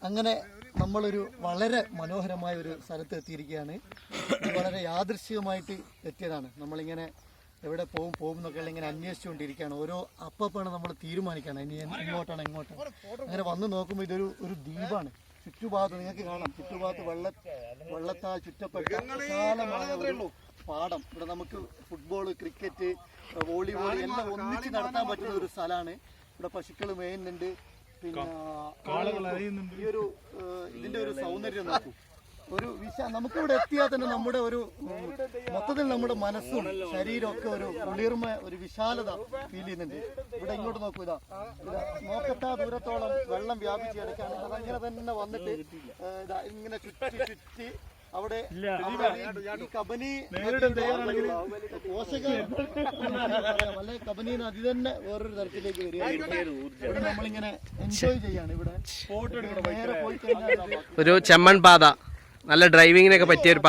അങ്ങനെ നമ്മളൊരു വളരെ മനോഹരമായ ഒരു സ്ഥലത്ത് എത്തിയിരിക്കുകയാണ്. വളരെ യാദൃശ്ചികമായിട്ട് എത്തിയതാണ്. നമ്മളിങ്ങനെ എവിടെ പോകും എന്നൊക്കെ ഇങ്ങനെ അന്വേഷിച്ചുകൊണ്ടിരിക്കുകയാണ്. ഓരോ അപ്പാണ് നമ്മൾ തീരുമാനിക്കുകയാണ് ഇനി ഇങ്ങോട്ടാണ്. അങ്ങനെ വന്ന് നോക്കുമ്പോൾ ഒരു ദ്വീപാണ്. ചുറ്റുഭാഗത്ത് നിങ്ങൾക്ക് കാണാം, ചുറ്റുഭാഗത്ത് വെള്ളത്താൽ ചുറ്റപ്പെട്ട വിശാലമായ ഒരു പാടം. ഇവിടെ നമുക്ക് ഫുട്ബോൾ, ക്രിക്കറ്റ്, വോളിബോൾ എല്ലാം ഒന്നിച്ച് നടത്താൻ പറ്റുന്ന ഒരു സ്ഥലമാണ്. ഇവിടെ പശുക്കൾ മേയുന്നുണ്ട്. പിന്നെ ഇതിന്റെ ഒരു സൗന്ദര്യം നോക്കൂ. നമുക്കിവിടെ എത്തിയാൽ തന്നെ നമ്മുടെ ഒരു മൊത്തത്തിൽ നമ്മുടെ മനസ്സും ശരീരമൊക്കെ ഒരു കുളിർമ, ഒരു വിശാലത ഫീൽ ചെയ്യുന്നുണ്ട്. ഇവിടെ ഇങ്ങോട്ട് നോക്കൂ, ഇതാ നോക്കത്താ ദൂരത്തോളം വെള്ളം വ്യാപിച്ച് കിടക്കാണ്. അതങ്ങനെ തന്നെ വന്നിട്ട് ഇങ്ങനെ ചുറ്റി അവിടെ ഈ കബനി പോഷക അല്ലെ കബനി നദി തന്നെ വേറൊരു തരത്തിലേക്ക് വരികയാണ്. ഇവിടെ നമ്മളിങ്ങനെ എൻജോയ് ചെയ്യാണ്. ഇവിടെ നേരെ പോയി കഴിഞ്ഞാൽ ഒരു ചെമ്മൺ പാത, നല്ല ഡ്രൈവിങ്ങിനൊക്കെ പറ്റിയൊരു